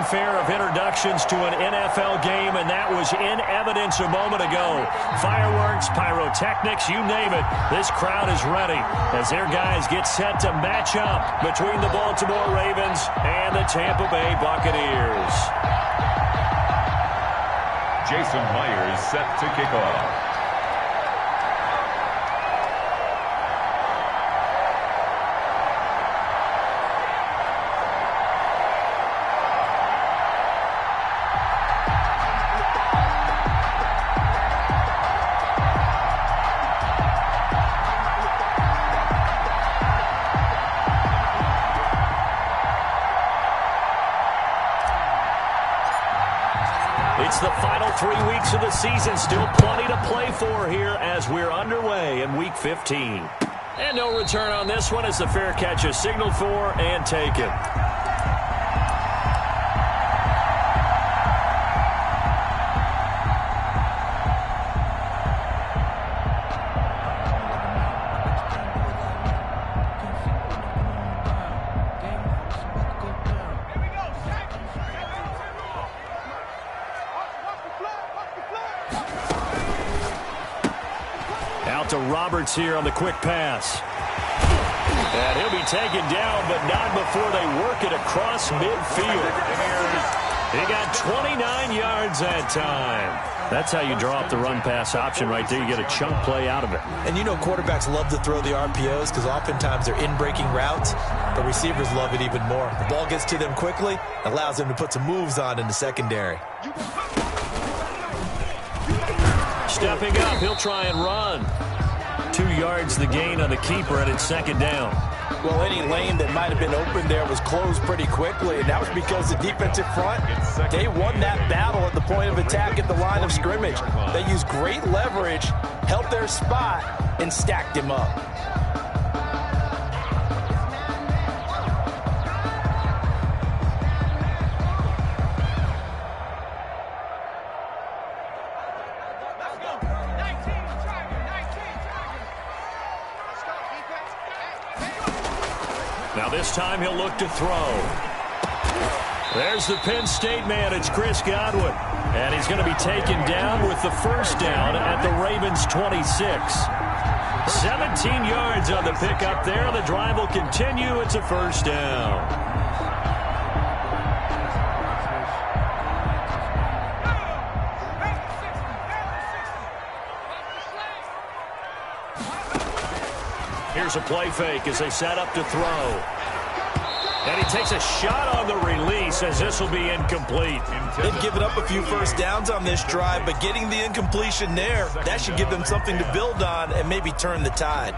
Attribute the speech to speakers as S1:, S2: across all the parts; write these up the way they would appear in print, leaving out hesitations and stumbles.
S1: fanfare of introductions to an NFL game, and that was in evidence a moment ago. Fireworks, pyrotechnics, you name it. This crowd is ready as their guys get set to match up between the Baltimore Ravens and the Tampa Bay Buccaneers.
S2: Jason Myers set to kick off.
S1: It's the final 3 weeks of the season. Still plenty to play for here as we're underway in Week 15. And no return on this one as the fair catch is signaled for and taken. Out to Roberts here on the quick pass. And he'll be taken down, but not before they work it across midfield. He got 29 yards that time. That's how you draw up the run-pass option right there. You get a chunk play out of it.
S3: And you know quarterbacks love to throw the RPOs because oftentimes they're in-breaking routes, but receivers love it even more. The ball gets to them quickly, allows them to put some moves on in the secondary.
S1: Stepping up, he'll try and run. 2 yards the gain on the keeper, and it's second down.
S3: Well, any lane that might have been open there was closed pretty quickly, and that was because the defensive front, they won that battle at the point of attack at the line of scrimmage. They used great leverage, held their spot, and stacked him up.
S1: Now this time he'll look to throw. There's the Penn State man. It's Chris Godwin. And he's going to be taken down with the first down at the Ravens' 26. 17 yards on the pickup there. The drive will continue. It's a first down. Here's a play fake as they set up to throw. And he takes a shot on the release as this will be incomplete.
S3: They've given up a few first downs on this drive, but getting the incompletion there, that should give them something to build on and maybe turn the tide.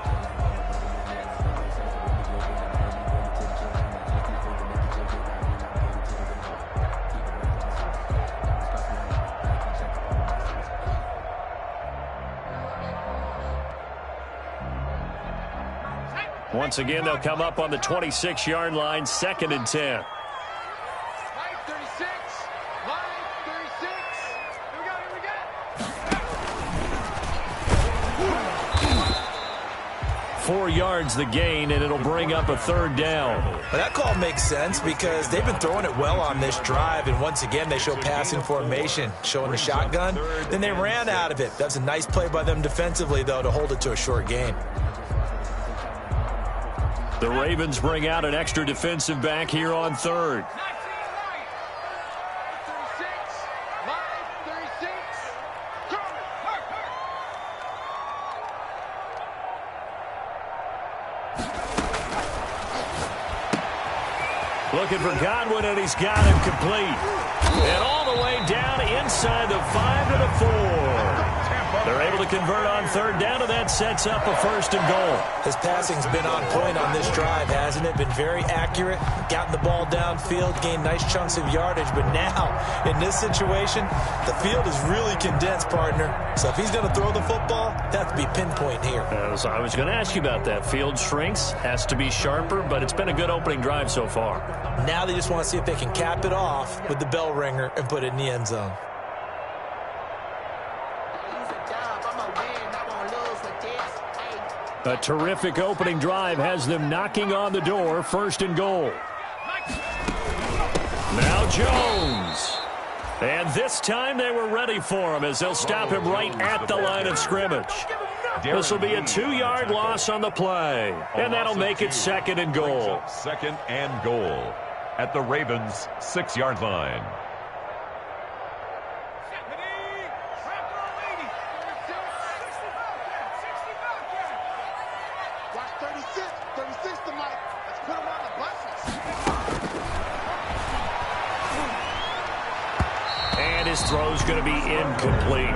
S1: Once again, they'll come up on the 26-yard line, 2nd and 10. 4 yards the gain, and it'll bring up a third down.
S3: Well, that call makes sense because they've been throwing it well on this drive, and once again they show passing formation, showing the shotgun. Then they ran out of it. That's a nice play by them defensively, though, to hold it to a short gain.
S1: The Ravens bring out an extra defensive back here on third. Looking for Godwin, and he's got him complete. And all the way down inside the 5 to the 4. They're able to convert on third down, and that sets up a 1st and goal.
S3: His passing's been on point on this drive, hasn't it? Been very accurate, gotten the ball downfield, gained nice chunks of yardage. But now, in this situation, the field is really condensed, partner. So if he's going to throw the football, that has to be pinpoint here.
S1: I was going to ask you about that. Field shrinks, has to be sharper, but it's been a good opening drive so far.
S3: Now they just want to see if they can cap it off with the bell ringer and put it in the end zone.
S1: A terrific opening drive has them knocking on the door. 1st and goal. Now Jones. And this time they were ready for him as they'll stop him right at the line of scrimmage. This will be a 2-yard loss on the play. And that'll make it 2nd and goal.
S2: 2nd and goal at the Ravens' 6-yard line.
S1: And his throw's going to be incomplete.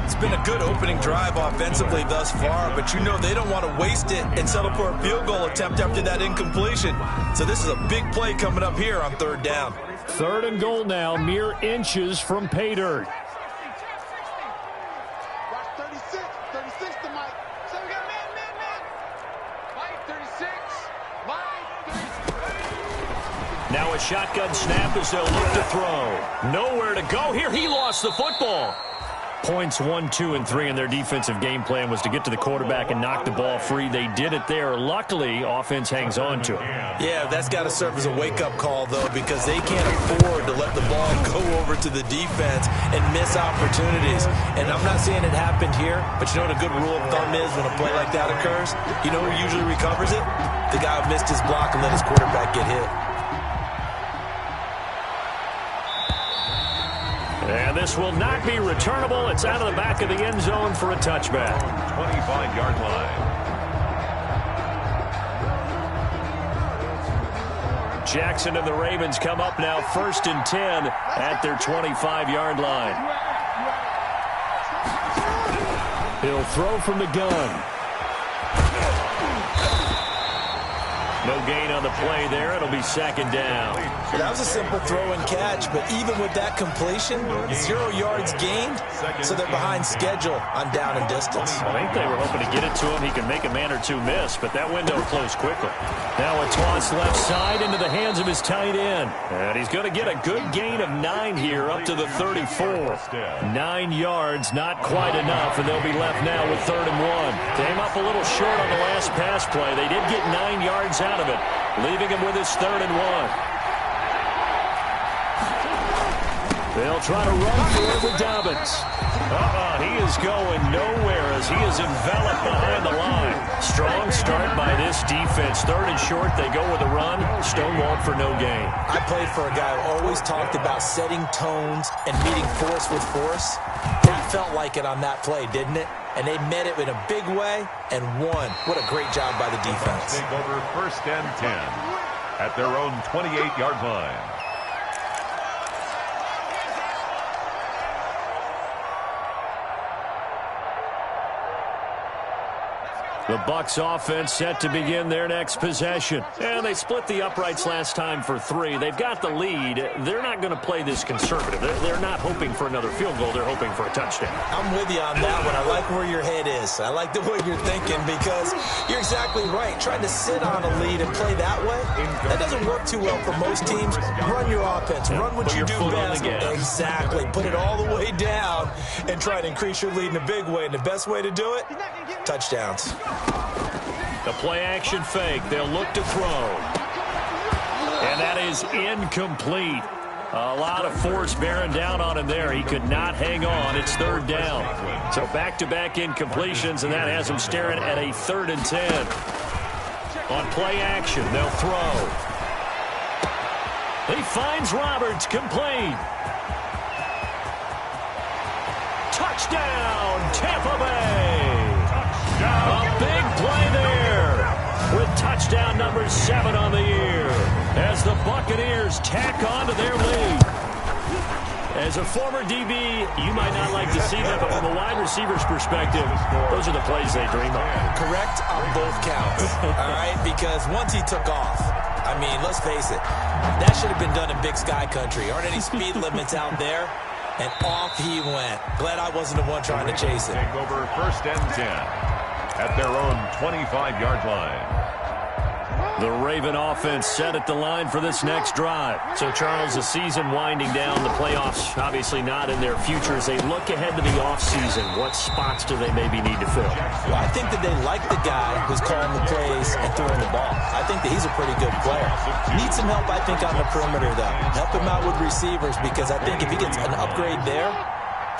S3: It's been a good opening drive offensively thus far, but you know they don't want to waste it and settle for a field goal attempt after that incompletion. So this is a big play coming up here on 3rd down.
S1: 3rd and goal now, mere inches from pay dirt. Now a shotgun snap as they'll look to throw. Nowhere to go here. He lost the football. Points 1, 2, and 3 in their defensive game plan was to get to the quarterback and knock the ball free. They did it there. Luckily, offense hangs on to it.
S3: Yeah, that's got to serve as a wake-up call, though, because they can't afford to let the ball go over to the defense and miss opportunities. And I'm not saying it happened here, but you know what a good rule of thumb is when a play like that occurs? You know who usually recovers it? The guy who missed his block and let his quarterback get hit.
S1: And this will not be returnable. It's out of the back of the end zone for a touchback.
S2: 25-yard line.
S1: Jackson and the Ravens come up now 1st and 10 at their 25-yard line. He'll throw from the gun. No gain on the play there. It'll be 2nd down.
S3: That was a simple throw and catch, but even with that completion, 0 yards gained, so they're behind schedule on down and distance.
S1: I think they were hoping to get it to him. He can make a man or two miss, but that window closed quickly. Now a toss left side into the hands of his tight end. And he's going to get a good gain of 9 here up to the 34. 9 yards, not quite enough, and they'll be left now with 3rd and 1. Came up a little short on the last pass play. They did get 9 yards out of it, leaving him with his 3rd and 1. They'll try to run for it with Dobbins. He is going nowhere as he is enveloped behind the line. Strong start by this defense. 3rd and short, they go with a run. Stonewalled for no gain.
S3: I played for a guy who always talked about setting tones and meeting force with force. That felt like it on that play, didn't it? And they met it in a big way and won. What a great job by the defense.
S2: Take over 1st and 10 at their own 28-yard line.
S1: The Bucs offense set to begin their next possession. And they split the uprights last time for 3. They've got the lead. They're not going to play this conservative. They're not hoping for another field goal. They're hoping for a touchdown.
S3: I'm with you on that one. I like where your head is. I like the way you're thinking because you're exactly right. Trying to sit on a lead and play that way, that doesn't work too well for most teams. Run your offense. Run what you do best. Exactly. Put it all the way down and try to increase your lead in a big way. And the best way to do it, touchdowns.
S1: The play-action fake. They'll look to throw. And that is incomplete. A lot of force bearing down on him there. He could not hang on. It's 3rd down. So back-to-back incompletions, and that has him staring at a 3rd and 10. On play-action, they'll throw. He finds Roberts, complete. Touchdown, Tampa Bay. A big play there with touchdown number 7 on the year as the Buccaneers tack on to their lead. As a former DB, you might not like to see that, but from a wide receiver's perspective, those are the plays they dream of.
S3: Correct on both counts, all right? Because once he took off, I mean, let's face it, that should have been done in Big Sky Country. Aren't any speed limits out there? And off he went. Glad I wasn't the one trying to chase it.
S2: Take over 1st and 10 at their own 25-yard line.
S1: The Raven offense set at the line for this next drive. So, Charles, the season winding down, the playoffs obviously not in their future. As they look ahead to the offseason, what spots do they maybe need to fill?
S3: Well, I think that they like the guy who's calling the plays and throwing the ball. I think that he's a pretty good player. Needs some help, I think, on the perimeter, though. Help him out with receivers, because I think if he gets an upgrade there,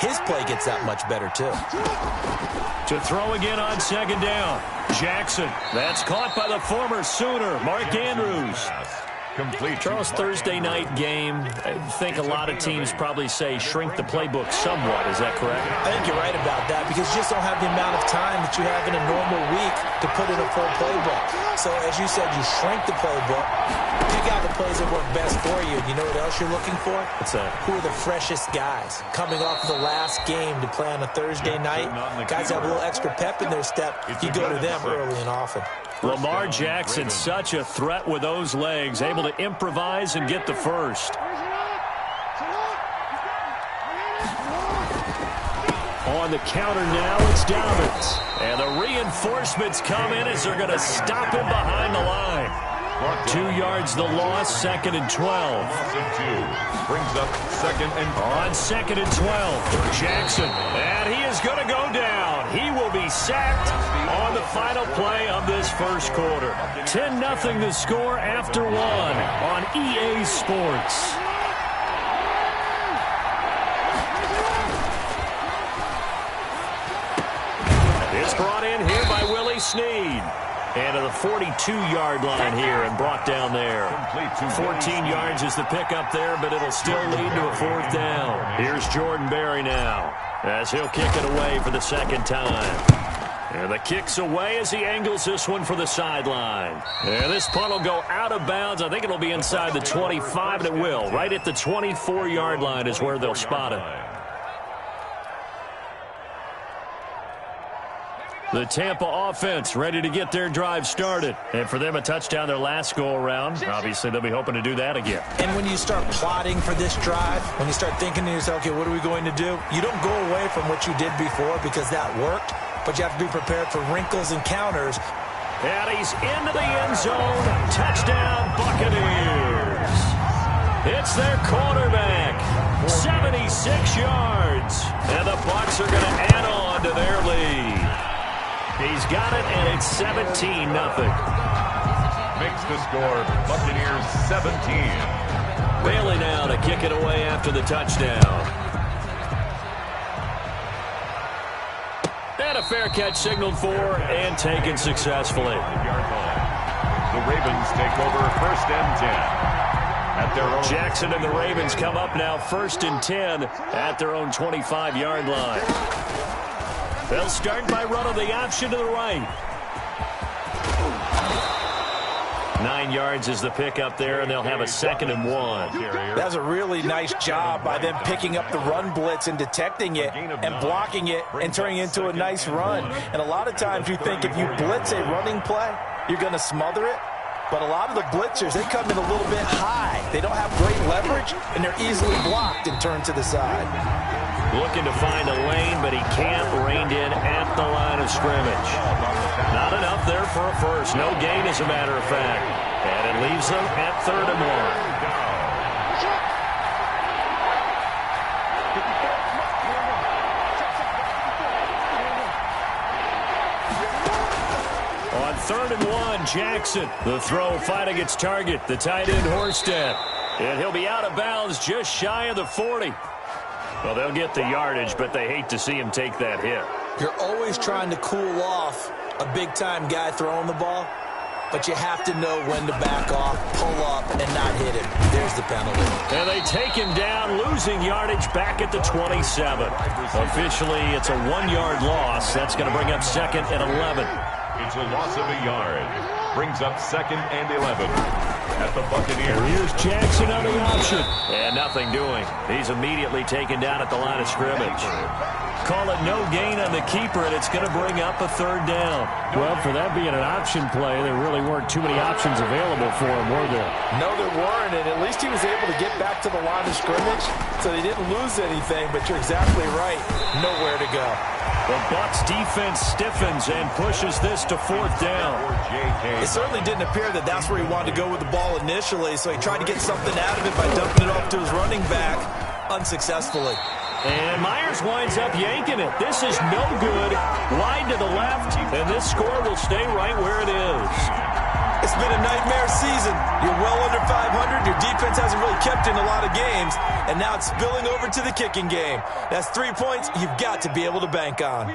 S3: his play gets that much better, too.
S1: To throw again on second down. Jackson. That's caught by the former Sooner, Mark Andrews.
S2: Complete.
S1: Charles, Thursday night game. I think a lot of teams probably say shrink the playbook somewhat. Is that correct?
S3: I think you're right about that, because you just don't have the amount of time that you have in a normal week to put in a full playbook. So, as you said, you shrink the playbook, pick out the plays that work best for you. You know what else you're looking for?
S1: What's that?
S3: Who are the freshest guys coming off the last game to play on a Thursday night? Guys have a little extra pep in their step. You go to them early and often.
S1: Lamar Jackson, such a threat with those legs, able to improvise and get the first. On the counter now, it's Dobbins. And the reinforcements come in as they're going to stop him behind the line. 2 yards the loss, 2nd and 12.
S2: Brings up 2nd and 12.
S1: On 2nd and 12, Jackson. And he is going to go down. He will be sacked on the final play of this first quarter. 10-0 the score after 1 on EA Sports. It's brought in here by Willie Snead. And to the 42-yard line here and brought down there. 14 yards is the pickup there, but it'll still lead to a 4th down. Here's Jordan Berry now as he'll kick it away for the second time. And the kick's away as he angles this one for the sideline. And this punt will go out of bounds. I think it'll be inside the 25, and it will. Right at the 24-yard line is where they'll spot it. The Tampa offense ready to get their drive started. And for them, a touchdown their last go-around. Obviously, they'll be hoping to do that again.
S3: And when you start plotting for this drive, when you start thinking to yourself, okay, what are we going to do? You don't go away from what you did before because that worked, but you have to be prepared for wrinkles and counters.
S1: And he's into the end zone. Touchdown, Buccaneers. It's their quarterback. 76 yards. And the Bucs are going to add on to their lead. He's got it, and it's 17-0.
S2: Makes the score Buccaneers 17.
S1: Bailey now to kick it away after the touchdown. And a fair catch signaled for and taken successfully.
S2: The Ravens take over 1st and 10. At their own.
S1: Jackson and the Ravens come up now 1st and 10 at their own 25-yard line. They'll start by running the option to the right. 9 yards is the pickup there, and they'll have a 2nd and 1.
S3: That's a really nice job by them picking up the run blitz and detecting it and blocking it and turning it into a nice run. And a lot of times you think if you blitz a running play, you're going to smother it. But a lot of the blitzers, they come in a little bit high. They don't have great leverage, and they're easily blocked and turned to the side.
S1: Looking to find a lane, but he can't. Reined in at the line of scrimmage. Not enough there for a first. No gain, as a matter of fact. And it leaves them at 3rd and 1. On 3rd and 1, Jackson. The throw fighting its target, the tight end Horsted. And he'll be out of bounds just shy of the 40. Well, they'll get the yardage, but they hate to see him take that hit.
S3: You're always trying to cool off a big-time guy throwing the ball, but you have to know when to back off, pull up, and not hit him. There's the penalty.
S1: And they take him down, losing yardage back at the 27. Officially, it's a 1-yard loss. That's going to bring up 2nd and 11.
S2: It's a loss of a yard. Brings up 2nd and 11. At the Buccaneers.
S1: Here's Jackson on the option. And nothing doing. He's immediately taken down at the line of scrimmage. Call it no gain on the keeper, and it's going to bring up a 3rd down. Well, for that being an option play, there really weren't too many options available for him, were there?
S3: No, there weren't, and at least he was able to get back to the line of scrimmage, so they didn't lose anything, but you're exactly right. Nowhere to go.
S1: The Bucs defense stiffens and pushes this to 4th down.
S3: It certainly didn't appear that that's where he wanted to go with the ball initially, so he tried to get something out of it by dumping it off to his running back unsuccessfully.
S1: And Myers winds up yanking it. This is no good. Wide to the left, and this score will stay right where it is.
S3: It's been a nightmare season. You're well under 500. Your defense hasn't really kept in a lot of games, and now it's spilling over to the kicking game. That's 3 points you've got to be able to bank on.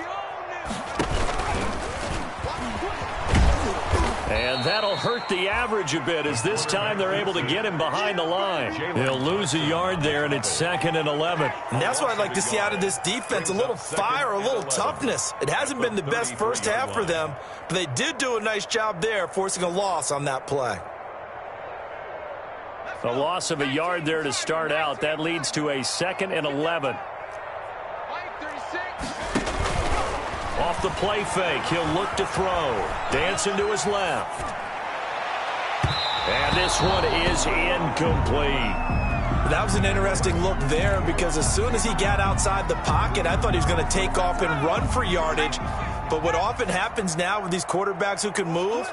S1: And that'll hurt the average a bit, as this time they're able to get him behind the line. He'll lose a yard there, and it's 2nd and 11.
S3: And that's what I'd like to see out of this defense, a little fire, a little toughness. It hasn't been the best first half for them, but they did do a nice job there, forcing a loss on that play.
S1: A loss of a yard there to start out. That leads to a 2nd and 11. Off the play fake, he'll look to throw. Dancing to his left. And this one is incomplete.
S3: That was an interesting look there, because as soon as he got outside the pocket, I thought he was going to take off and run for yardage. But what often happens now with these quarterbacks who can move,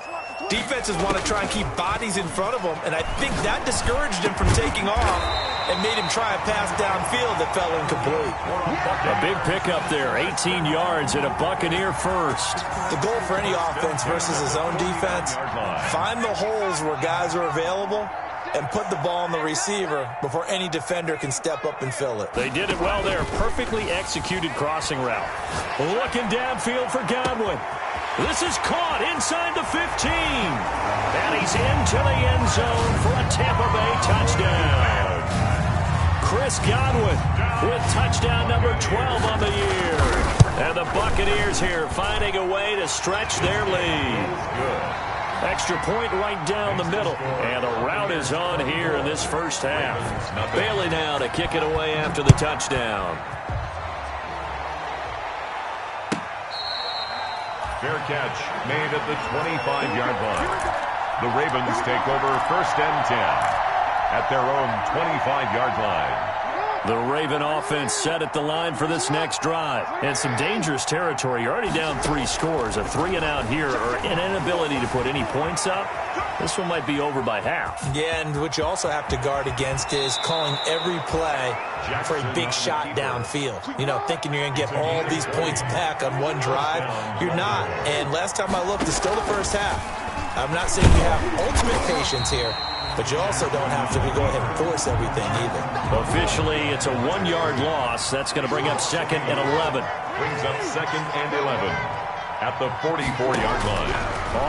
S3: defenses want to try and keep bodies in front of them, and I think that discouraged him from taking off and made him try a pass downfield that fell incomplete.
S1: A big pickup there, 18 yards and a Buccaneer first.
S3: The goal for any offense versus his own defense, find the holes where guys are available and put the ball on the receiver before any defender can step up and fill it.
S1: They did it well there. Perfectly executed crossing route. Looking downfield for Godwin. This is caught inside the 15. And he's into the end zone for a Tampa Bay touchdown. Chris Godwin with touchdown number 12 on the year. And the Buccaneers here finding a way to stretch their lead. Extra point right down the middle. And a route is on here in this first half. Bailey now to kick it away after the touchdown.
S2: Fair catch made at the 25-yard line. The Ravens take over 1st and 10 at their own 25-yard line.
S1: The Raven offense set at the line for this next drive. And some dangerous territory. You're already down 3 scores. A 3-and-out here, or an inability to put any points up. This one might be over by half.
S3: Yeah, and what you also have to guard against is calling every play for a big shot downfield. You know, thinking you're going to get all these points back on one drive. You're not. And last time I looked, it's still the first half. I'm not saying you have ultimate patience here, but you also don't have to go ahead and force everything either.
S1: Officially, it's a 1-yard loss. That's going to bring up 2nd and 11.
S2: Brings up 2nd and 11 at the 44-yard line.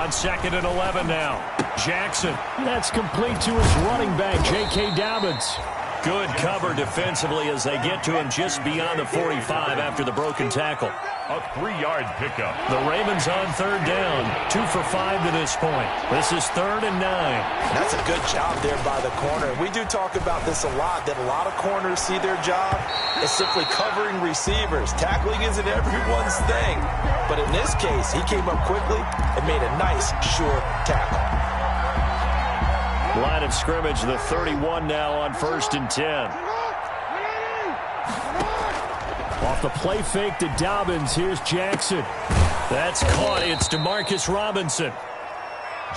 S1: On 2nd and 11 now. Jackson. That's complete to his running back, J.K. Dobbins. Good cover defensively as they get to him just beyond the 45 after the broken tackle.
S2: A 3-yard pickup.
S1: The Ravens on 3rd down. 2 for 5 to this point. This is 3rd and 9.
S3: That's a good job there by the corner. We do talk about this a lot, that a lot of corners see their job as simply covering receivers. Tackling isn't everyone's thing. But in this case, he came up quickly and made a nice, sure tackle.
S1: Line of scrimmage, the 31 now on 1st and 10. Off the play fake to Dobbins. Here's Jackson. That's caught. It's DeMarcus Robinson.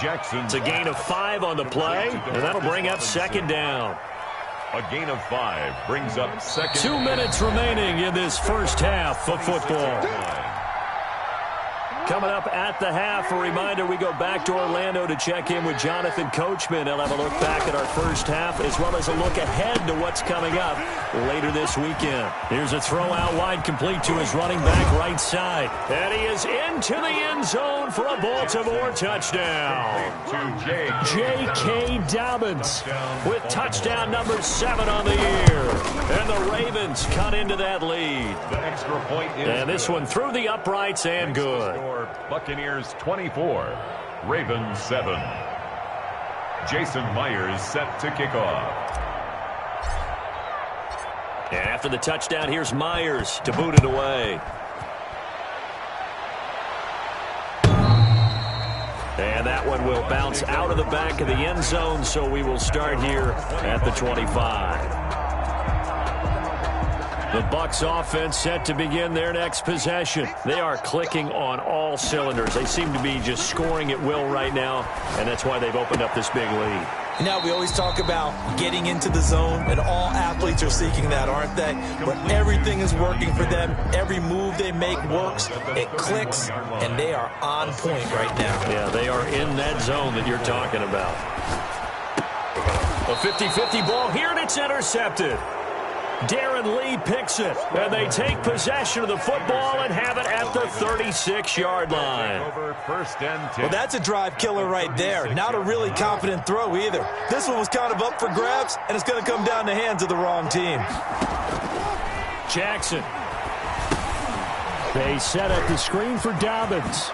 S2: Jackson's
S1: a gain of 5 on the play, and that'll bring up 2nd down.
S2: A gain of 5 brings up 2nd.
S1: 2 minutes remaining in this first half of football. Coming up at the half, a reminder, we go back to Orlando to check in with Jonathan Coachman. He'll have a look back at our first half, as well as a look ahead to what's coming up later this weekend. Here's a throw out wide, complete to his running back right side. And he is into the end zone for a Baltimore touchdown. J.K. Dobbins with touchdown number 7 on the year. And the Ravens cut into that lead.
S2: The extra point is
S1: and this one through the uprights and good.
S2: Buccaneers 24, Ravens 7. Jason Myers set to kick off.
S1: And after the touchdown, here's Myers to boot it away. And that one will bounce out of the back of the end zone, so we will start here at the 25. The Bucs offense set to begin their next possession. They are clicking on all cylinders. They seem to be just scoring at will right now, and that's why they've opened up this big lead.
S3: Now, we always talk about getting into the zone, and all athletes are seeking that, aren't they? But everything is working for them. Every move they make works. It clicks, and they are on point right now.
S1: Yeah, they are in that zone that you're talking about. A 50-50 ball here, and it's intercepted. Darren Lee picks it, and they take possession of the football and have it at the 36-yard line.
S3: Well, that's a drive killer right there. Not a really confident throw either. This one was kind of up for grabs, and it's going to come down the hands of the wrong team.
S1: Jackson. They set up the screen for Dobbins.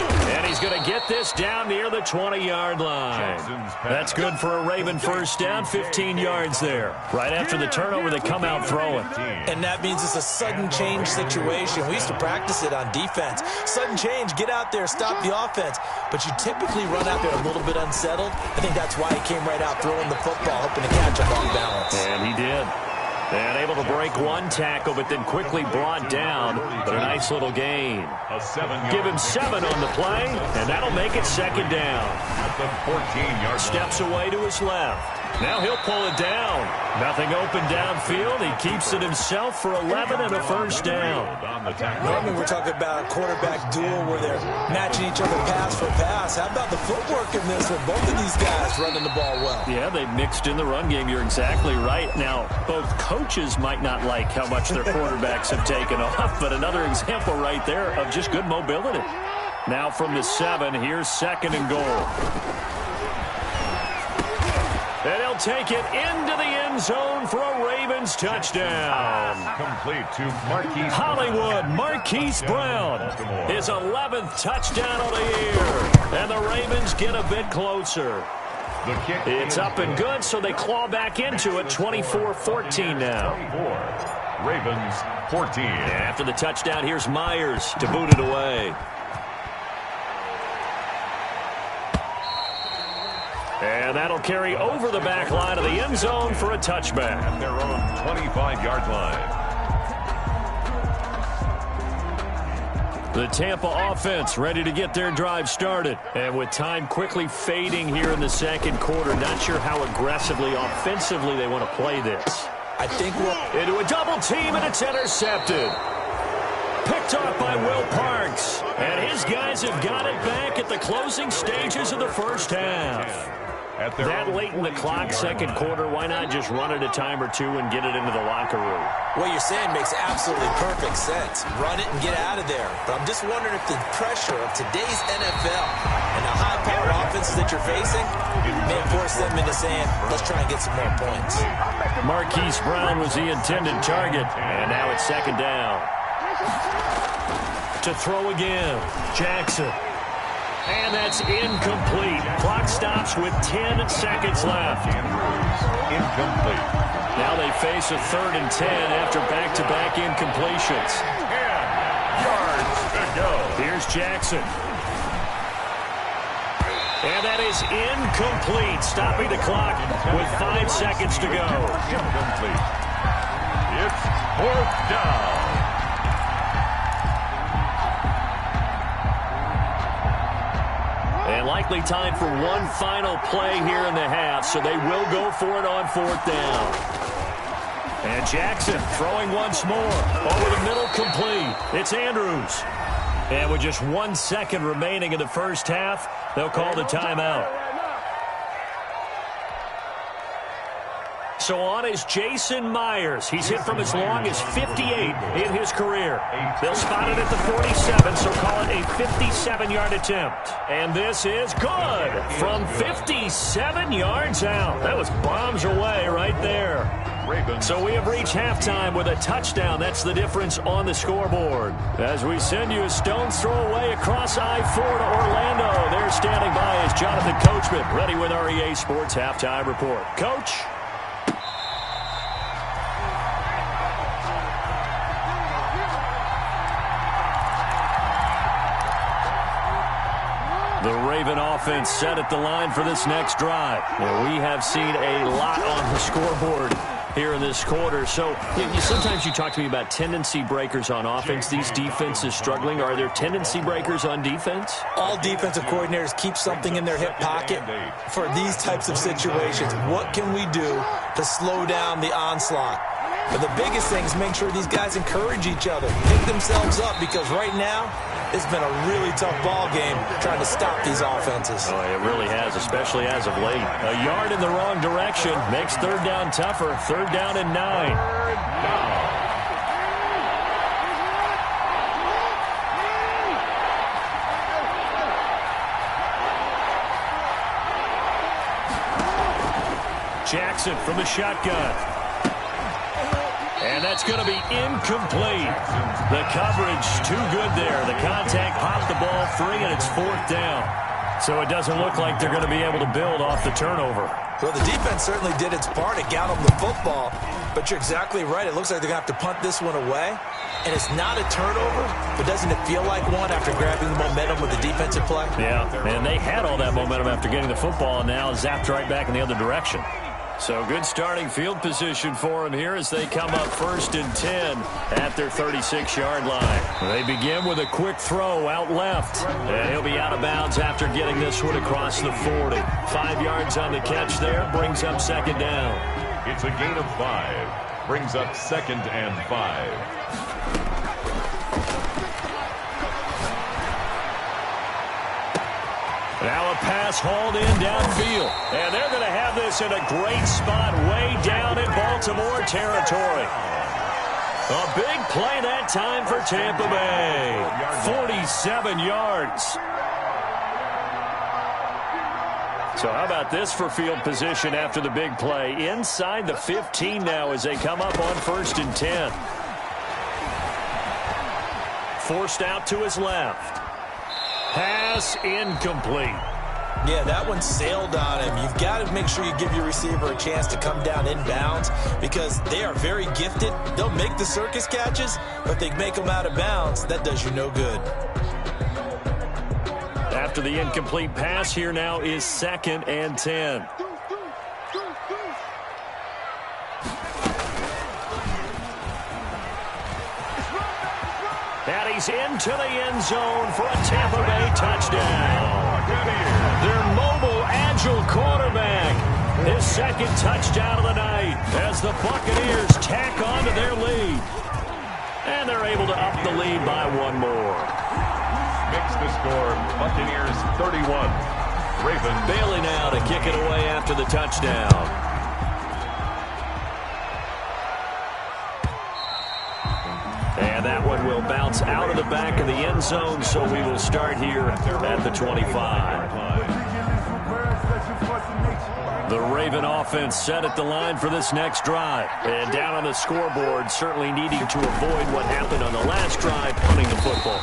S1: And he's going to get this down near the 20-yard line. That's good for a Raven first down, 15 yards there. Right after the turnover, they come out throwing.
S3: And that means it's a sudden change situation. We used to practice it on defense. Sudden change, get out there, stop the offense. But you typically run out there a little bit unsettled. I think that's why he came right out throwing the football, hoping to catch him off balance.
S1: And he did. And able to break one tackle, but then quickly brought down. But a nice little gain. Give him 7 on the play, and that'll make it second down.
S2: At the 14-yard line.
S1: Steps away to his left. Now he'll pull it down. Nothing open downfield. He keeps it himself for 11 and a first down.
S3: Normally we're talking about a quarterback duel where they're matching each other pass for pass. How about the footwork in this with both of these guys running the ball well?
S1: Yeah, they mixed in the run game. You're exactly right. Now, both coaches might not like how much their quarterbacks have taken off, but another example right there of just good mobility. Now from the 7, here's second and goal. And he'll take it into the end zone for a Ravens touchdown.
S2: Complete to Marquise
S1: Hollywood, Marquise Brown, his 11th touchdown of the year. And the Ravens get a bit closer.
S2: The kick.
S1: It's up and good, so they claw back into it, 24-14 now.
S2: 24. Ravens 14.
S1: And after the touchdown, here's Myers to boot it away. And that'll carry over the back line of the end zone for a touchback.
S2: At their own 25-yard line.
S1: The Tampa offense ready to get their drive started. And with time quickly fading here in the second quarter, not sure how aggressively, offensively they want to play this.
S3: I think we'll
S1: into a double team, and it's intercepted. Picked off by Will Parks. And his guys have got it back at the closing stages of the first half. That late in the clock, second quarter, why not just run it a time or two and get it into the locker room?
S3: What you're saying makes absolutely perfect sense. Run it and get out of there. But I'm just wondering if the pressure of today's NFL and the high-powered offenses that you're facing may force them into saying, let's try and get some more points.
S1: Marquise Brown was the intended target, and now it's second down. To throw again, Jackson. And that's incomplete. Clock stops with 10 seconds left.
S2: Incomplete.
S1: Now they face a 3rd and 10 after back-to-back incompletions.
S2: 10 yards to go.
S1: Here's Jackson. And that is incomplete, stopping the clock with 5 seconds to go.
S2: Incomplete. It's 4th down.
S1: And likely time for one final play here in the half, so they will go for it on 4th down. And Jackson throwing once more. Over the middle, complete. It's Andrews. And with just 1 second remaining in the first half, they'll call the timeout. So on is Jason Myers. He's hit from as long as 58 in his career. They'll spot it at the 47, so call it a 57-yard attempt. And this is good from 57 yards out. That was bombs away right there. So we have reached halftime with a touchdown. That's the difference on the scoreboard. As we send you a stone's throw away across I-4 to Orlando. There standing by is Jonathan Coachman, ready with our EA Sports Halftime Report. Coach? The Raven offense set at the line for this next drive. And we have seen a lot on the scoreboard here in this quarter. So sometimes you talk to me about tendency breakers on offense. These defenses struggling. Are there tendency breakers on defense?
S3: All defensive coordinators keep something in their hip pocket for these types of situations. What can we do to slow down the onslaught? But the biggest thing is make sure these guys encourage each other, pick themselves up, because right now it's been a really tough ball game trying to stop these offenses.
S1: Oh, it really has, especially as of late. A yard in the wrong direction makes third down tougher. Third down and 9. Jackson from the shotgun. And that's going to be incomplete. The coverage too good there. The contact popped the ball free, and it's fourth down. So it doesn't look like they're going to be able to build off the turnover.
S3: Well, the defense certainly did its part. It got them the football. But you're exactly right. It looks like they're going to have to punt this one away. And it's not a turnover, but doesn't it feel like one after grabbing the momentum with the defensive play?
S1: Yeah, and they had all that momentum after getting the football, and now zapped right back in the other direction. So good starting field position for them here as they come up 1st and 10 at their 36-yard line. They begin with a quick throw out left. And he'll be out of bounds after getting this one across the 40. 5 yards on the catch there, brings up 2nd down.
S2: It's a gain of 5. Brings up 2nd and 5.
S1: Now a pass hauled in downfield. And they're going to have this in a great spot way down in Baltimore territory. A big play that time for Tampa Bay. 47 yards. So how about this for field position after the big play? Inside the 15 now as they come up on 1st and 10. Forced out to his left. Pass incomplete.
S3: Yeah, that one sailed on him. You've got to make sure you give your receiver a chance to come down inbounds because they are very gifted. They'll make the circus catches, but if they make them out of bounds, that does you no good.
S1: After the incomplete pass, here now is 2nd and 10. And he's into the end zone for a Tampa Bay touchdown. Their mobile, agile quarterback. His 2nd touchdown of the night as the Buccaneers tack on to their lead. And they're able to up the lead by 1 more.
S2: Makes the score Buccaneers 31. Ravens.
S1: Bailey now to kick it away after the touchdown. And that one will bounce out of the back of the end zone, so we will start here at the 25. The Raven offense set at the line for this next drive. And down on the scoreboard, certainly needing to avoid what happened on the last drive, punting the football.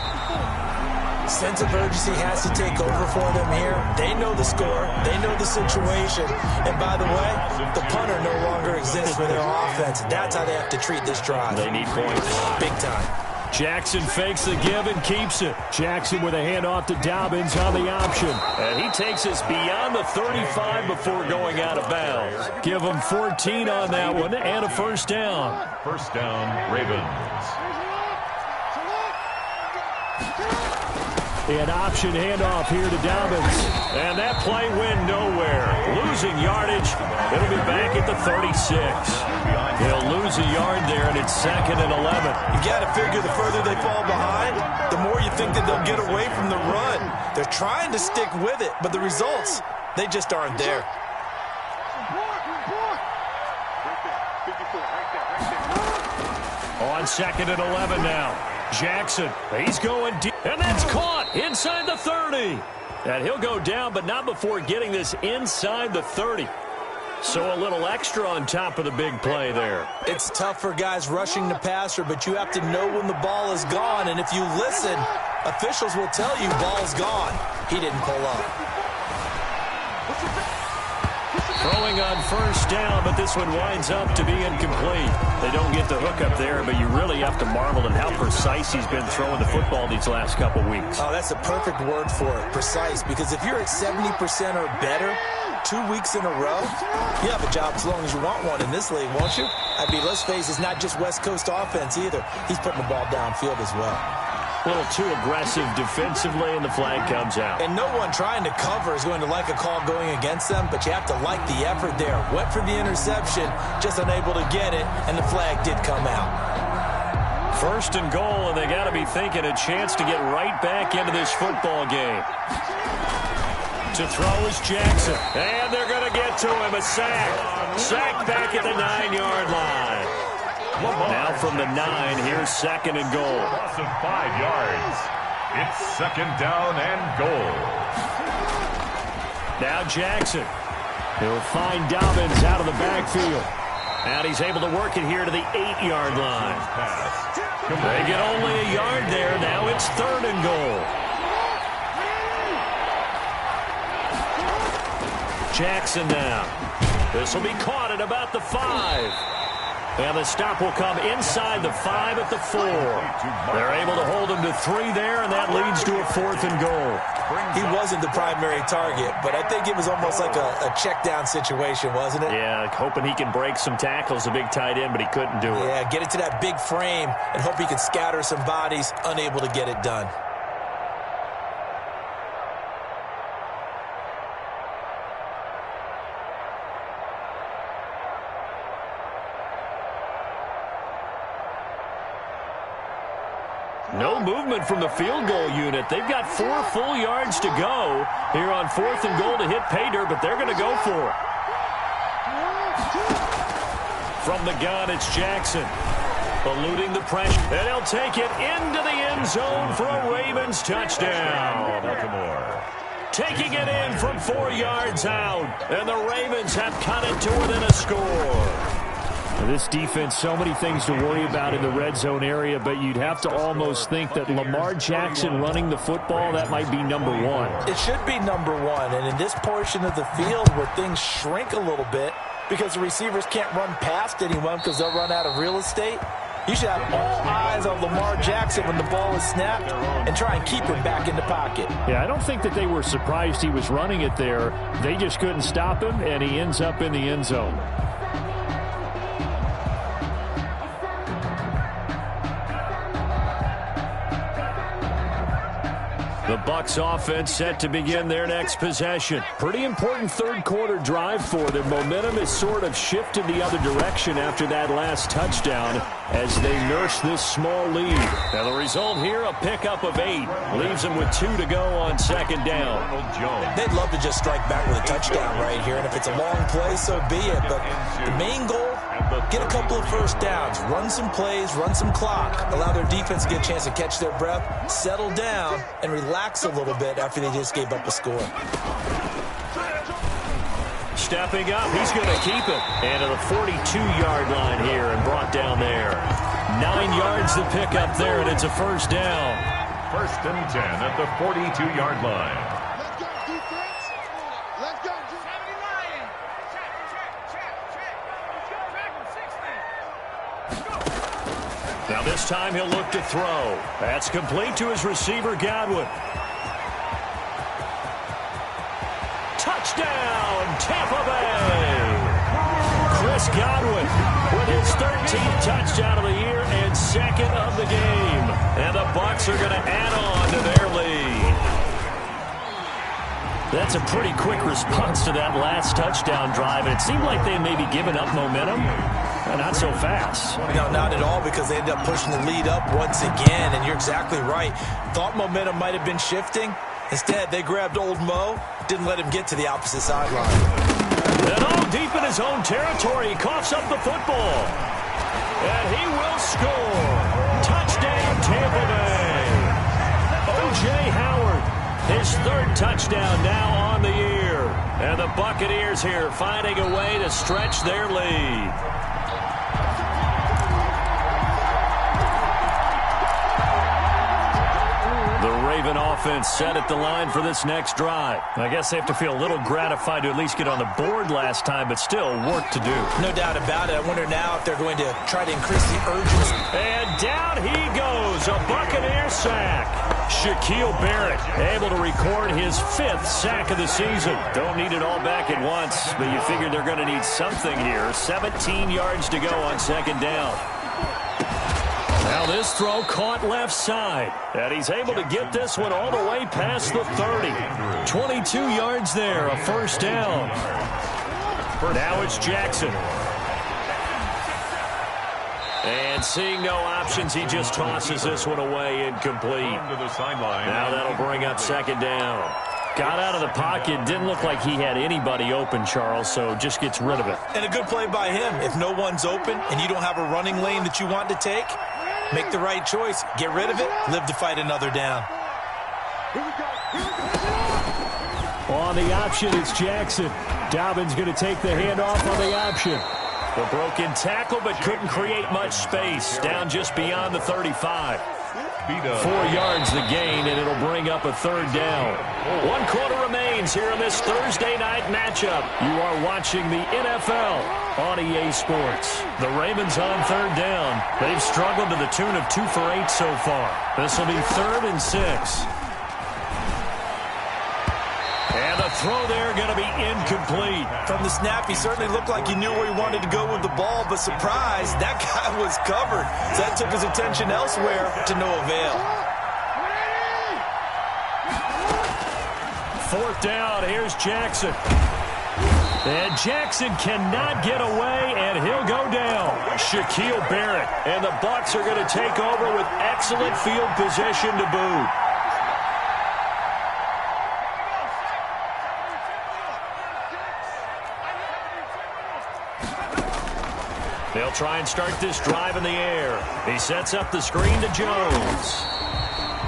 S3: Sense of urgency has to take over for them here. They know the score. They know the situation. And by the way, the punter no longer exists for their offense. That's how they have to treat this drive.
S1: They need points.
S3: Big time.
S1: Jackson fakes the give and keeps it. Jackson with a handoff to Dobbins on the option. And he takes us beyond the 35 before going out of bounds. Give him 14 on that one and a 1st down.
S2: 1st down, Ravens.
S1: An option handoff here to Dobbins. And that play went nowhere. Losing yardage. It'll be back at the 36. He'll lose a yard there, and it's 2nd and 11.
S3: You got to figure the further they fall behind, the more you think that they'll get away from the run. They're trying to stick with it, but the results, they just aren't there.
S1: On 2nd and 11 now. Jackson, he's going deep, and that's caught inside the 30. And he'll go down, but not before getting this inside the 30. So a little extra on top of the big play there.
S3: It's tough for guys rushing the passer, but you have to know when the ball is gone. And if you listen, officials will tell you ball's gone. He didn't pull up.
S1: Throwing on 1st down, but this one winds up to be incomplete. They don't get the hook up there, but you really have to marvel at how precise he's been throwing the football these last couple weeks.
S3: Oh, that's the perfect word for it, precise. Because if you're at 70% or better, 2 weeks in a row? You have a job as long as you want one in this league, won't you? I mean, let's face it, it's not just West Coast offense either. He's putting the ball downfield as well.
S1: A little too aggressive defensively, and the flag comes out.
S3: And no one trying to cover is going to like a call going against them, but you have to like the effort there. Went for the interception, just unable to get it, and the flag did come out.
S1: 1st and goal, and they got to be thinking a chance to get right back into this football game. To throw is Jackson, and they're going to get to him. A sack. Sack back at the 9-yard line. Now from the 9, here's 2nd and goal.
S2: Loss of 5 yards. It's 2nd down and goal.
S1: Now Jackson. He'll find Dobbins out of the backfield. And he's able to work it here to the 8-yard line. They get only a yard there. Now it's 3rd and goal. Jackson now. This will be caught at about the 5. And the stop will come inside the 5 at the 4. They're able to hold him to 3 there, and that leads to a 4th and goal.
S3: He wasn't the primary target, but I think it was almost like a check down situation, wasn't it?
S1: Yeah, hoping he can break some tackles, a big tight end, but he couldn't do it.
S3: Yeah, get it to that big frame and hope he can scatter some bodies, unable to get it done.
S1: No movement from the field goal unit. They've got 4 full yards to go here on 4th and goal to hit pay dirt, but they're going to go for it. From the gun, it's Jackson. Eluding the pressure. And he'll take it into the end zone for a Ravens touchdown.
S2: Baltimore.
S1: Taking it in from 4 yards out. And the Ravens have cut it to within a score. This defense, so many things to worry about in the red zone area, but you'd have to almost think that Lamar Jackson running the football, that might be number 1.
S3: It should be number 1, and in this portion of the field where things shrink a little bit because the receivers can't run past anyone because they'll run out of real estate, you should have all eyes on Lamar Jackson when the ball is snapped and try and keep him back in the pocket.
S1: Yeah, I don't think that they were surprised he was running it there. They just couldn't stop him, and he ends up in the end zone. The Bucs offense set to begin their next possession. Pretty important third-quarter drive for them. Momentum has sort of shifted the other direction after that last touchdown as they nurse this small lead. Now the result here, a pickup of 8. Leaves them with 2 to go on 2nd down.
S3: They'd love to just strike back with a touchdown right here, and if it's a long play, so be it. But the main goal, get a couple of first downs, run some plays, run some clock, allow their defense to get a chance to catch their breath, settle down, and relax a little bit after they just gave up a score.
S1: Stepping up, he's going to keep it. And to the 42-yard line here and brought down there. 9 yards to pick up there, and it's a 1st down.
S2: 1st and 10 at the 42-yard line.
S4: Let's go, defense. Let's go. 79.
S1: Now this time he'll look to throw. That's complete to his receiver, Godwin. Touchdown, Tampa Bay! Chris Godwin with his 13th touchdown of the year and 2nd of the game. And the Bucs are going to add on to their lead. That's a pretty quick response to that last touchdown drive. And it seemed like they may be giving up momentum. Not so fast.
S3: No, not at all, because they ended up pushing the lead up once again. And you're exactly right. Thought momentum might have been shifting. Instead, they grabbed old Mo, didn't let him get to the opposite sideline.
S1: And deep in his own territory, he coughs up the football. And he will score. Touchdown, Tampa Bay. O.J. Howard, his 3rd touchdown now on the year. And the Buccaneers here finding a way to stretch their lead. The Raven offense set at the line for this next drive. I guess they have to feel a little gratified to at least get on the board last time, but still work to do.
S3: No doubt about it. I wonder now if they're going to try to increase the urgency.
S1: And down he goes, a Buccaneer sack. Shaquille Barrett able to record his 5th sack of the season. Don't need it all back at once, but you figure they're going to need something here. 17 yards to go on 2nd down. Now this throw caught left side, and he's able to get this one all the way past the 30. 22 yards there, a 1st down. Now it's Jackson. And seeing no options, he just tosses this one away, incomplete. Now that'll bring up 2nd down. Got out of the pocket, didn't look like he had anybody open, Charles, so just gets rid of it.
S3: And a good play by him. If no one's open and you don't have a running lane that you want to take, make the right choice. Get rid of it, live to fight another down.
S1: On the option, it's Jackson. Dobbins going to take the handoff on the option. The broken tackle, but couldn't create much space. Down just beyond the 35. 4 yards the gain, and it'll bring up a 3rd down. 1 quarter remains here in this Thursday night matchup. You are watching the NFL on EA Sports. The Ravens on 3rd down. They've struggled to the tune of 2 for 8 so far. This will be 3rd and 6. And the throw there going to be incomplete.
S3: From the snap, he certainly looked like he knew where he wanted to go with the ball, but surprise, that guy was covered. So that took his attention elsewhere to no avail.
S1: 4th down, here's Jackson. And Jackson cannot get away, and he'll go down. Shaquille Barrett. And the Bucs are going to take over with excellent field position to boot. They'll try and start this drive in the air. He sets up the screen to Jones.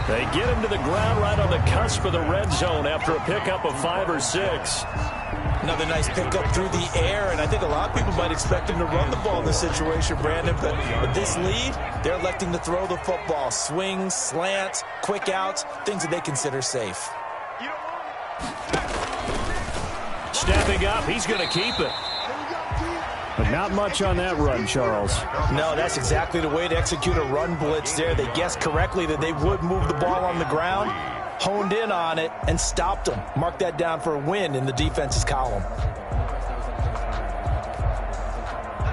S1: They get him to the ground right on the cusp of the red zone after a pickup of 5 or 6.
S3: Another nice pickup through the air, and I think a lot of people might expect him to run the ball in this situation, Brandon, but with this lead, they're electing to throw the football. Swings, slants, quick outs, things that they consider safe.
S1: Stepping up, he's going to keep it. But not much on that run, Charles.
S3: No, that's exactly the way to execute a run blitz there. They guessed correctly that they would move the ball on the ground, honed in on it, and stopped them. Mark that down for a win in the defense's column.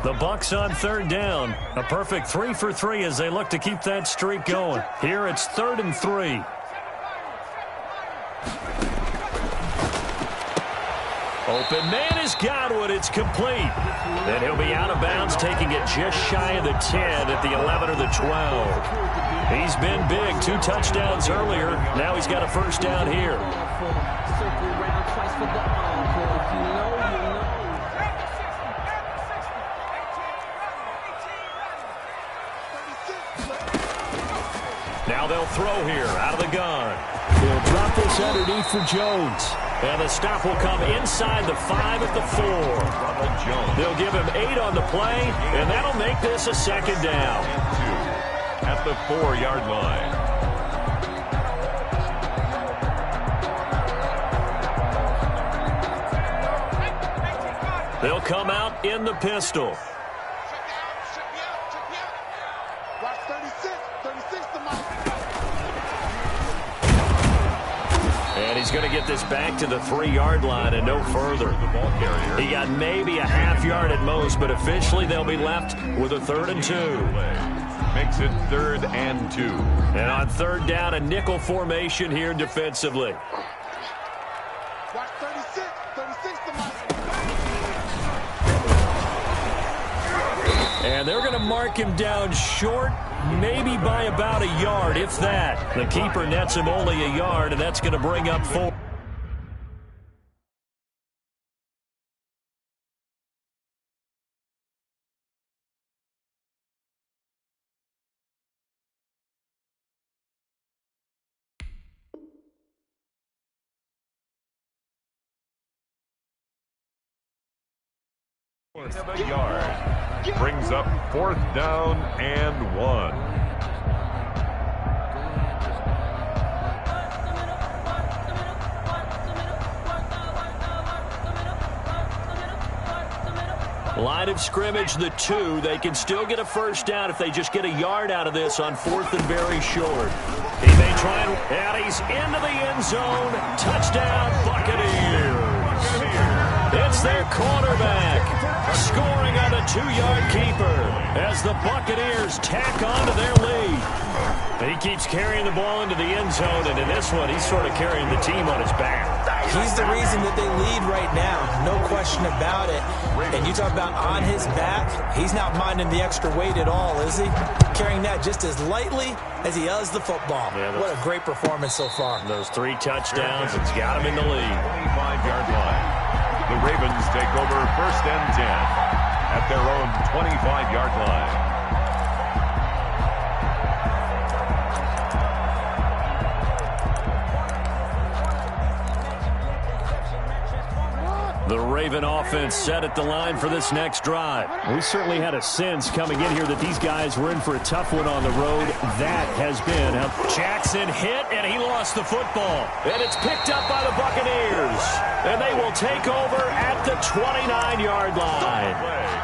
S1: The Bucs on 3rd down. A perfect 3 for 3 as they look to keep that streak going. Here it's 3rd and 3. Open man is Godwin. It's complete. And he'll be out of bounds, taking it just shy of the 10 at the 11 or the 12. He's been big. 2 touchdowns earlier. Now he's got a 1st down here. Now they'll throw here out of the gun. They'll drop this underneath for Jones. And the stop will come inside the 5 at the 4. They'll give him 8 on the play, and that'll make this a 2nd down.
S2: At the 4-yard line.
S1: They'll come out in the pistol.
S4: Watch 36. 36 to Mike.
S1: And he's going to get this back to the 3-yard line and no further. He got maybe a half yard at most, but officially they'll be left with a 3rd and 2.
S2: Makes it 3rd and 2.
S1: And on 3rd down, a nickel formation here defensively.
S4: Watch 36. 36 to Mike.
S1: And they're going to mark him down short, maybe by about a yard, if that. The keeper nets him only a yard, and that's going to bring up 4.
S2: A yard. Brings up 4th down and 1.
S1: Line of scrimmage, the 2. They can still get a first down if they just get a yard out of this on 4th and very short. He may try and he's into the end zone. Touchdown, Buccaneers. It's their quarterback scoring on a 2-yard keeper as the Buccaneers tack on to their lead. He keeps carrying the ball into the end zone, and in this one, he's sort of carrying the team on his back.
S3: He's the reason that they lead right now, no question about it. And you talk about on his back, he's not minding the extra weight at all, is he? Carrying that just as lightly as he does the football. Yeah, what a great performance so far.
S1: Those 3 touchdowns, it's got him in the lead.
S2: 25-yard line. The Ravens take over 1st and 10 at their own 25-yard line.
S1: The Raven offense set at the line for this next drive. We certainly had a sense coming in here that these guys were in for a tough one on the road. That has been how Jackson hit, and he lost the football. And it's picked up by the Buccaneers. And they will take over at the 29-yard line.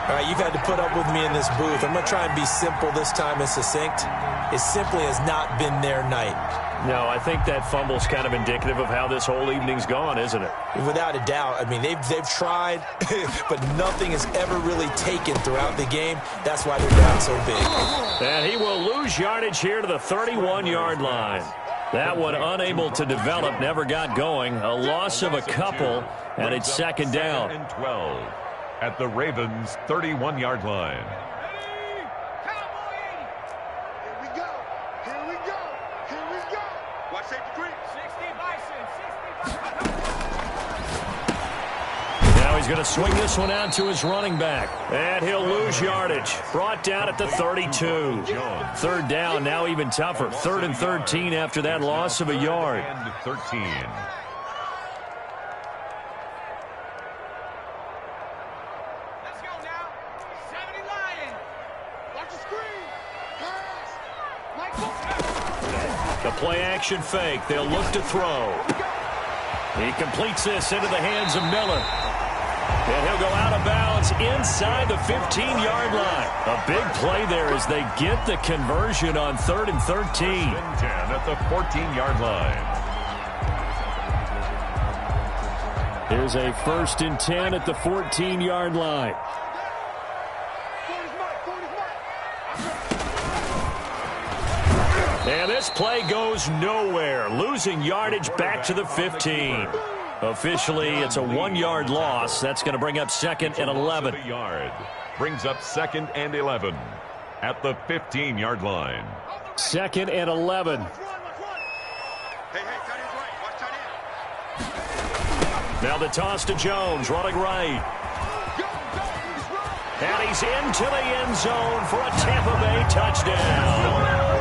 S3: All right, you've had to put up with me in this booth. I'm going to try and be simple this time and succinct. It simply has not been their night.
S1: No, I think that fumble's kind of indicative of how this whole evening's gone, isn't it?
S3: Without a doubt. I mean, they've tried, but nothing has ever really taken throughout the game. That's why they're down so big.
S1: And he will lose yardage here to the 31-yard line. That one unable to develop, never got going. A loss of a couple, and it's 2nd down.
S2: 2nd and 12 at the Ravens' 31-yard line.
S1: He's going to swing this one out to his running back. And he'll lose yardage. Brought down at the 32. 3rd down, now even tougher. 3rd and 13 after that loss of a yard.
S2: And 13.
S4: Let's go now. 70 Lion. Watch the screen. Pass.
S1: The play action fake. They'll look to throw. He completes this into the hands of Miller. And he'll go out of bounds inside the 15-yard line. A big play there as they get the conversion on 3rd and 13.
S2: 10 at the 14-yard line.
S1: Here's a 1st and 10 at the 14-yard line. And this play goes nowhere. Losing yardage back to the 15. Officially, it's a 1-yard loss. That's going to bring up 2nd and 11.
S2: Brings up 2nd and 11 at the 15-yard line.
S1: 2nd and 11. Now the toss to Jones, running right. And he's into the end zone for a Tampa Bay touchdown.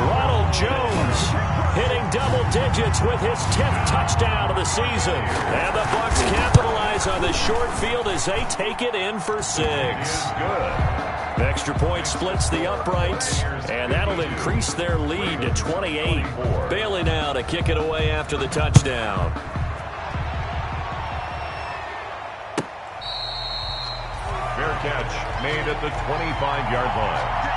S1: Ronald Jones hitting double digits with his 10th touchdown of the season. And the Bucs capitalize on the short field as they take it in for 6.
S2: Good.
S1: Extra point splits the uprights, and that'll increase their lead to 28. Bailey now to kick it away after the touchdown.
S2: Fair catch made at the 25-yard line.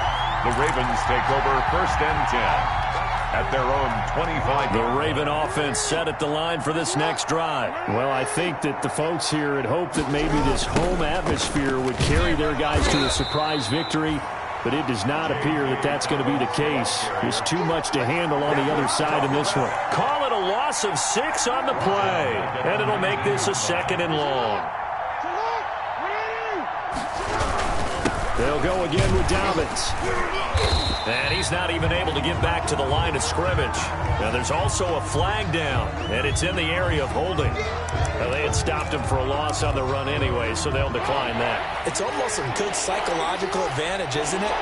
S2: The Ravens take over 1st and 10 at their own 25.
S1: The Raven offense set at the line for this next drive. Well, I think that the folks here had hoped that maybe this home atmosphere would carry their guys to a surprise victory, but it does not appear that that's going to be the case. There's too much to handle on the other side in this one. Call it a loss of 6 on the play, and it'll make this a 2nd and long. They'll go again with Dobbins. And he's not even able to get back to the line of scrimmage. Now there's also a flag down, and it's in the area of holding. Well, they had stopped him for a loss on the run anyway, so they'll decline that.
S3: It's almost a good psychological advantage, isn't it?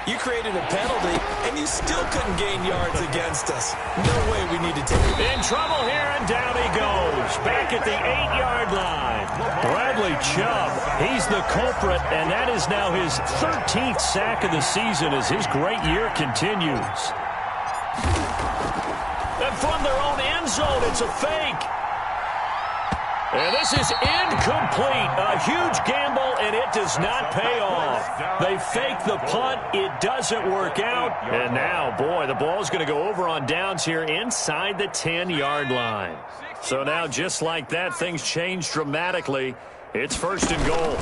S3: You created a penalty, and you still couldn't gain yards against us. No way we need to take it.
S1: In trouble here, and down he goes. Back at the 8-yard line. Bradley Chubb, he's the culprit, and that is now his 13th sack of the season as his great year continues. And from their own end zone, it's a fake. And this is incomplete. A huge gamble, and it does not pay off. They fake the punt. It doesn't work out. And now, boy, the ball's going to go over on downs here inside the 10-yard line. So now, just like that, things change dramatically. It's 1st and goal.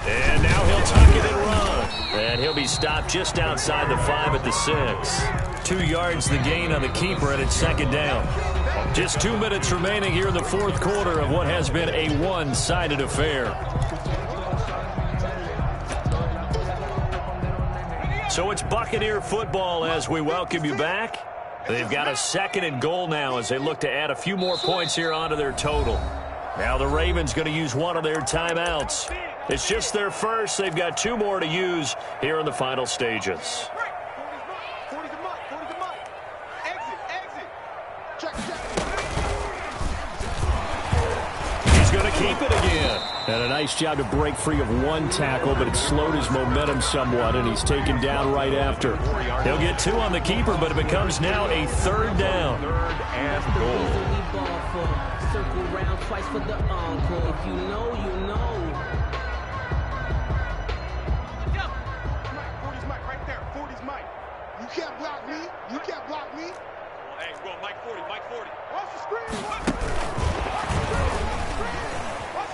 S1: And now he'll tuck it and run. And he'll be stopped just outside the 5 at the 6. 2 yards the gain on the keeper, and it's 2nd down. Just 2 minutes remaining here in the 4th quarter of what has been a one-sided affair. So it's Buccaneer football as we welcome you back. They've got a 2nd and goal now as they look to add a few more points here onto their total. Now the Ravens going to use one of their timeouts. It's just their first. They've got 2 more to use here in the final stages. He's going to keep it again. And a nice job to break free of one tackle, but it slowed his momentum somewhat, and he's taken down right after. He'll get 2 on the keeper, but it becomes now a 3rd down.
S2: 3rd and goal.
S5: Circle round twice for the encore. If you know, you know.
S4: Yo, Mike, 40's Mike right there. 40's Mike. You can't block me. You can't block me. Well, hey, go Mike 40. Mike 40. Watch the screen.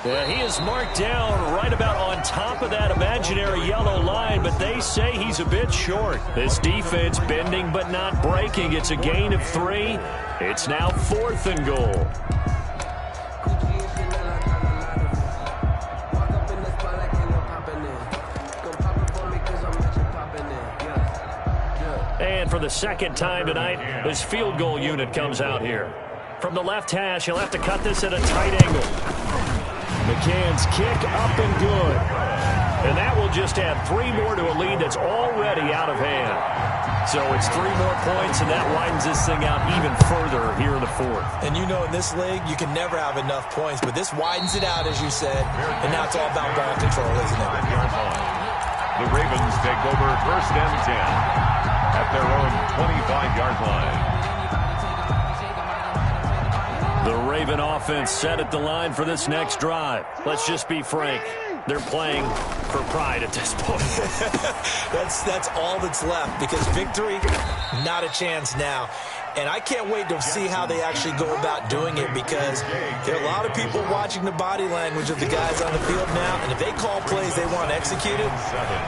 S1: Yeah, he is marked down right about on top of that imaginary yellow line, but they say he's a bit short. This defense bending but not breaking. It's a gain of 3. It's now 4th and goal. And for the 2nd time tonight, his field goal unit comes out here. From the left hash, he'll have to cut this at a tight angle. McCann's kick up and good. And that will just add 3 more to a lead that's already out of hand. So it's 3 more points, and that widens this thing out even further here in the 4th.
S3: And you know in this league, you can never have enough points, but this widens it out, as you said. And now it's all about ball control, isn't it?
S2: The Ravens take over 1st and 10 at their own 25-yard line.
S1: The Raven offense set at the line for this next drive. Let's just be frank. They're playing for pride at this point.
S3: That's all that's left, because victory, not a chance now. And I can't wait to see how they actually go about doing it, because there are a lot of people watching the body language of the guys on the field now, and if they call plays they want executed,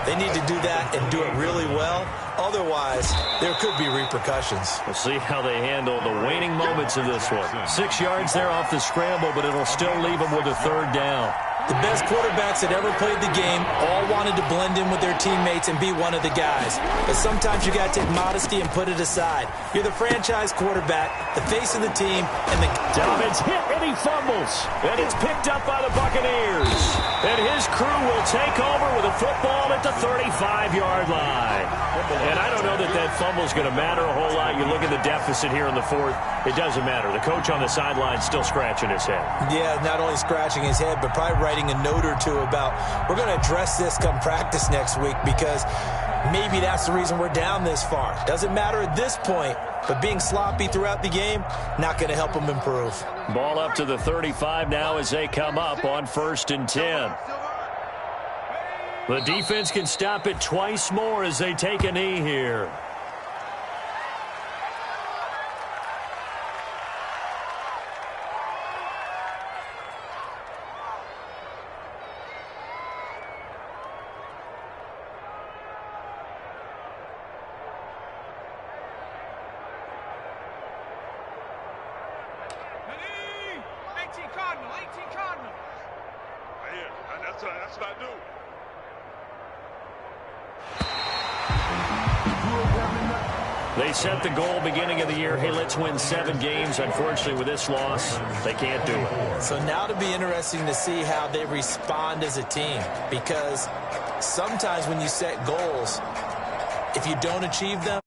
S3: they need to do that and do it really well. Otherwise, there could be repercussions.
S1: We'll see how they handle the waning moments of this one. 6 yards there off the scramble, but it'll still leave them with a 3rd down.
S3: The best quarterbacks that ever played the game all wanted to blend in with their teammates and be one of the guys. But sometimes you got to take modesty and put it aside. You're the franchise quarterback, the face of the team, and the...
S1: Dobbins hit and he fumbles. And it's picked up by the Buccaneers. And his crew will take over with a football at the 35-yard line. And I don't know that that fumble is going to matter a whole lot. You look at the deficit here in the 4th, it doesn't matter. The coach on the sideline still scratching his head.
S3: Yeah, not only scratching his head, but probably writing a note or two about, we're going to address this come practice next week, because maybe that's the reason we're down this far. Doesn't matter at this point, but being sloppy throughout the game, not going to help them improve.
S1: Ball up to the 35 now as they come up on 1st and 10. The defense can stop it twice more as they take a knee here.
S4: That's what I do.
S1: They set the goal beginning of the year. Hey, let's win 7 games. Unfortunately, with this loss, they can't do it.
S3: So now to be interesting to see how they respond as a team, because sometimes when you set goals, if you don't achieve them,